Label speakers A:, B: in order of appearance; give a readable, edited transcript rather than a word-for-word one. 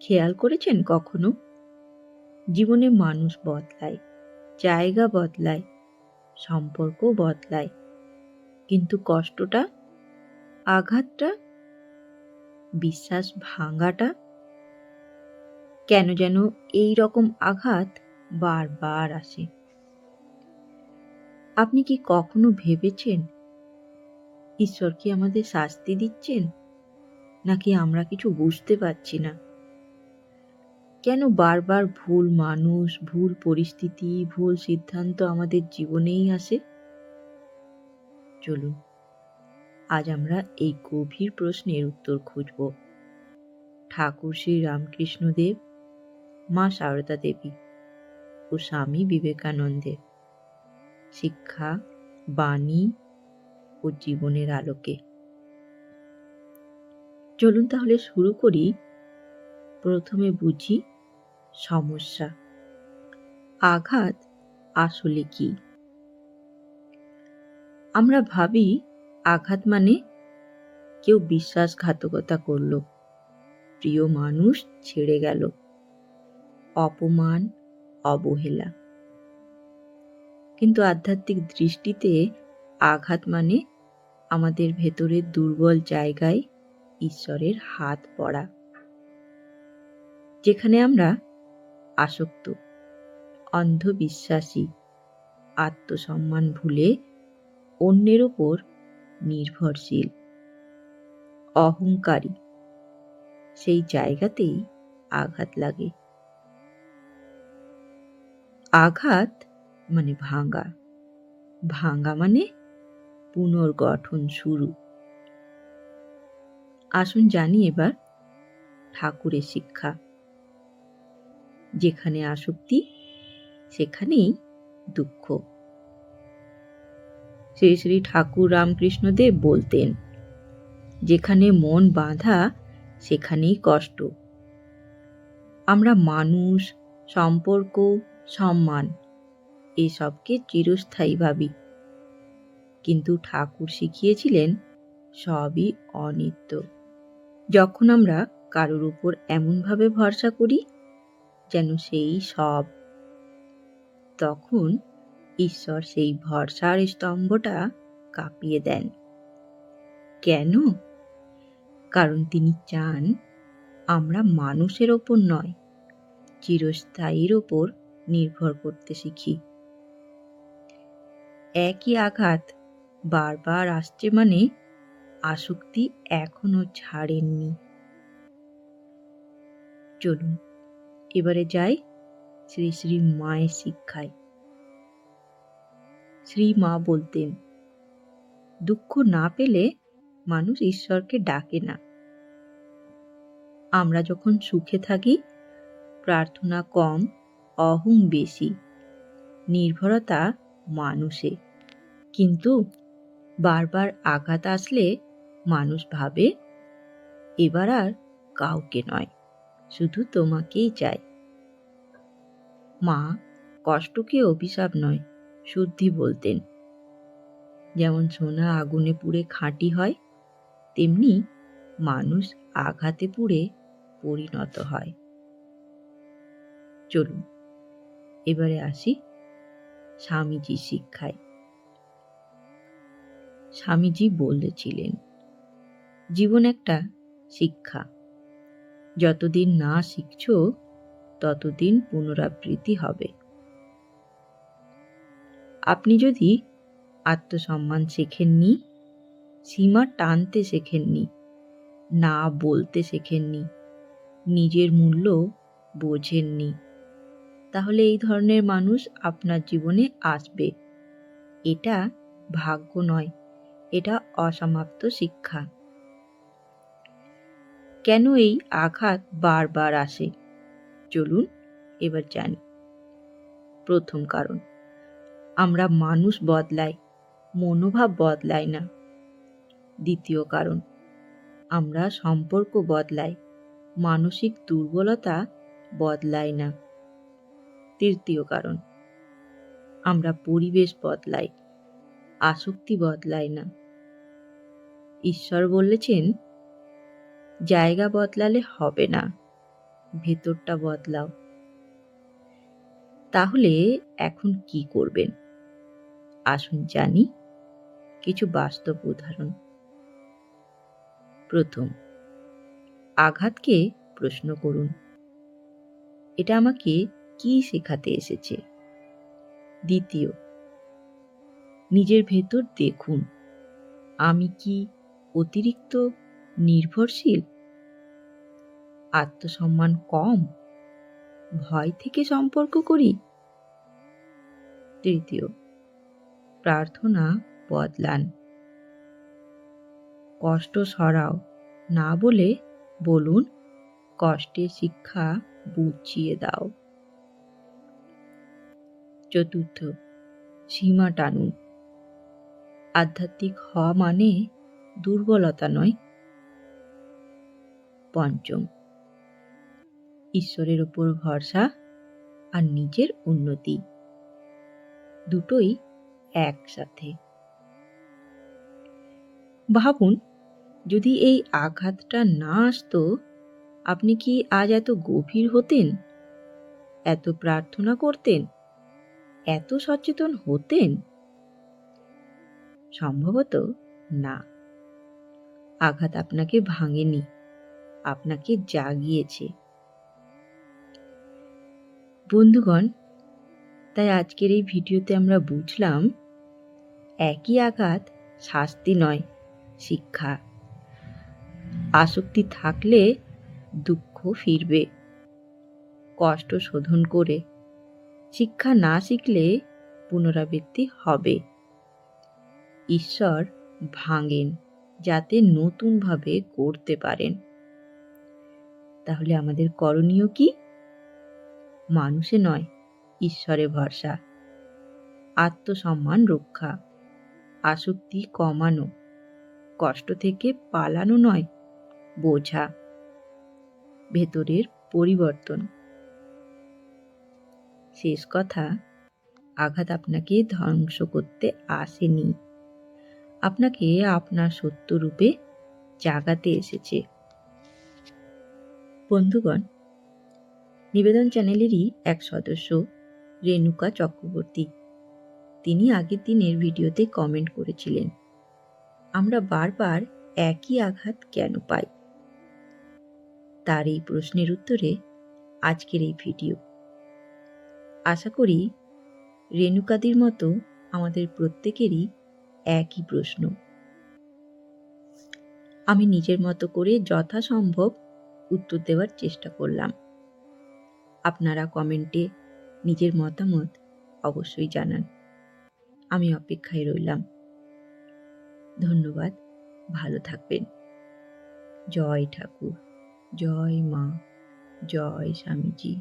A: খেয়াল করেছেন কখনো? জীবনে মানুষ বদলায়, জায়গা বদলায়, সম্পর্ক বদলায়, কিন্তু কষ্টটা, আঘাতটা, বিশ্বাস ভাঙাটা, কেন যেন এই রকম আঘাত বারবার আসে। আপনি কি কখনো ভেবেছেন ঈশ্বর কি আমাদের শাস্তি দিচ্ছেন, নাকি আমরা কিছু বুঝতে পারছি না? কেন বারবার ভুল মানুষ, ভুল পরিস্থিতি, ভুল সিদ্ধান্ত আমাদের জীবনেই আসে? চলুন আজ আমরা এই গভীর প্রশ্নের উত্তর খুঁজব ঠাকুর শ্রী রামকৃষ্ণদেব, মা সারদা দেবী ও স্বামী বিবেকানন্দের শিক্ষা, বাণী ও জীবনের আলোকে। চলুন তাহলে শুরু করি। প্রথমে বুঝি সমস্যা। আঘাত আসলে কি? আমরা ভাবি আঘাত মানে কেউ বিশ্বাসঘাতকতা করলো, প্রিয় মানুষ ছেড়ে গেল, অপমান, অবহেলা। কিন্তু আধ্যাত্মিক দৃষ্টিতে আঘাত মানে আমাদের ভেতরের দুর্বল জায়গায় ঈশ্বরের হাত পড়া, যেখানে আমরা আসক্ত, অন্ধবিশ্বাসী, আত্মসম্মান ভুলে অন্যের ওপর নির্ভরশীল, অহংকারী, সেই জায়গাতেই আঘাত লাগে। আঘাত মানে ভাঙা, ভাঙা মানে পুনর্গঠন শুরু। আসুন জানি এবার ঠাকুরের শিক্ষা। যেখানে আসক্তি সেখানেই দুঃখ। শ্রী শ্রী ঠাকুর রামকৃষ্ণদেব বলতেন, যেখানে মন বাঁধা সেখানেই কষ্ট। আমরা মানুষ, সম্পর্ক, সম্মান এসবকে চিরস্থায়ী ভাবি, কিন্তু ঠাকুর শিখিয়েছিলেন সবই অনিত্য। যখন আমরা কারোর উপর এমনভাবে ভরসা করি যেন সেই সব, তখন ঈশ্বর সেই ভরসার স্তম্ভটা কাঁপিয়ে দেন। কেন? কারণ তিনি চান আমরা মানুষের ওপর নয়, চিরস্থায়ীর ওপর নির্ভর করতে শিখি। একই আঘাত বারবার আসছে মানে আসক্তি এখনো ছাড়েননি। চলুন এবারে যাই শ্রী শ্রী মায়ের শিক্ষায়। শ্রী মা বলতেন, দুঃখ না পেলে মানুষ ঈশ্বরকে ডাকে না। আমরা যখন সুখে থাকি, প্রার্থনা কম, অহং বেশি, নির্ভরতা মানুষে। কিন্তু বারবার আঘাত আসলে মানুষ ভাবে এবার আর কাউকে নয়, শুধু তোমাকেই চাই। মা কষ্টকে অভিশাপ নয়, শুদ্ধি বলতেন। যেমন সোনা আগুনে পুড়ে খাঁটি হয়, তেমনি মানুষ আঘাতে পুড়ে পরিণত হয়। চলুন এবারে আসি স্বামীজির শিক্ষায়। স্বামীজি বলেছিলেন, জীবন একটা শিক্ষা, যতদিন না শিখছ ততদিন পুনরাবৃত্তি হবে। আপনি যদি আত্মসম্মান শেখেননি, সীমা টানতে শেখেননি, না বলতে শেখেননি, নিজের মূল্য বোঝেননি, তাহলে এই ধরনের মানুষ আপনার জীবনে আসবে। এটা ভাগ্য নয়, এটা অসমাপ্ত শিক্ষা। কেন এই আঘাত বারবার আসে? চলুন এবার জানি। প্রথম কারণ, আমরা মানুষ বদলাই, মনোভাব বদলাই না। দ্বিতীয় কারণ, আমরা সম্পর্ক বদলাই, মানসিক দুর্বলতা বদলাই না। তৃতীয় কারণ, আমরা পরিবেশ বদলাই, আসক্তি বদলাই না। ঈশ্বর বলেছেন, জায়গা বদলালে হবে না, ভেতরটা বদলাও। তাহলে এখন কি করবেন? আসুন জানি কিছু বাস্তব উদাহরণ। প্রথম, আঘাতকে প্রশ্ন করুন, এটা আমাকে কি শেখাতে এসেছে? দ্বিতীয়, নিজের ভেতর দেখুন, আমি কি অতিরিক্ত নির্ভরশীল? আত্মসম্মান কম? ভয় থেকে সম্পর্ক করি? তৃতীয়, প্রার্থনা বদলান, কষ্ট সরাও না বলে বলুন, কষ্টের শিক্ষা বুঝিয়ে দাও। চতুর্থ, সীমা টানুন, আধ্যাত্মিক হওয়া মানে দুর্বলতা নয়। পঞ্চম, ঈশ্বরের উপর ভরসা আর নিজের উন্নতি, দুটোই একসাথে। ভাবুন, যদি এই আঘাতটা না আসতো, আপনি কি আজ এত গভীর হতেন? এত প্রার্থনা করতেন? এত সচেতন হতেন? সম্ভবত না। আঘাত আপনাকে ভাঙেনি, আপনাকে জাগিয়েছে। বন্ধুগণ, তাই আজকের এই ভিডিওতে আমরা বুঝলাম, একই আঘাত শাস্তি নয়, শিক্ষা। আসক্তি থাকলে দুঃখ ফিরবে, কষ্ট শোধন করে। শিক্ষা না শিখলে পুনরাবৃত্তি হবে। ঈশ্বর ভাঙেন যাতে নতুনভাবে গড়তে পারেন। তাহলে আমাদের করণীয় কি? মানুষে নয়, ঈশ্বরে ভরসা, আত্মসম্মান রক্ষা, আসক্তি কমানো, কষ্ট থেকে পালানো নয়, বোঝা, ভেতরের পরিবর্তন। শেষ কথা, আঘাত আপনাকে ধ্বংস করতে আসেনি, আপনাকে আপনার সত্য রূপে জাগাতে এসেছে। বন্ধুগণ, নিবেদন চ্যানেলেরই এক সদস্য রেণুকা চক্রবর্তী, তিনি আগের দিনের ভিডিওতে কমেন্ট করেছিলেন, আমরা বারবার একই আঘাত কেন পাই? তার এই প্রশ্নের উত্তরে আজকের এই ভিডিও। আশা করি রেণুকাদির মতো আমাদের প্রত্যেকেরই একই প্রশ্ন। আমি নিজের মতো করে যথাসম্ভব উত্তর দেওয়ার চেষ্টা করলাম। আপনারা কমেন্টে নিজের মতামত অবশ্যই জানান। আমি অপেক্ষায় রইলাম। ধন্যবাদ, ভালো থাকবেন। জয় ঠাকুর, জয় মা, জয় স্বামীজি।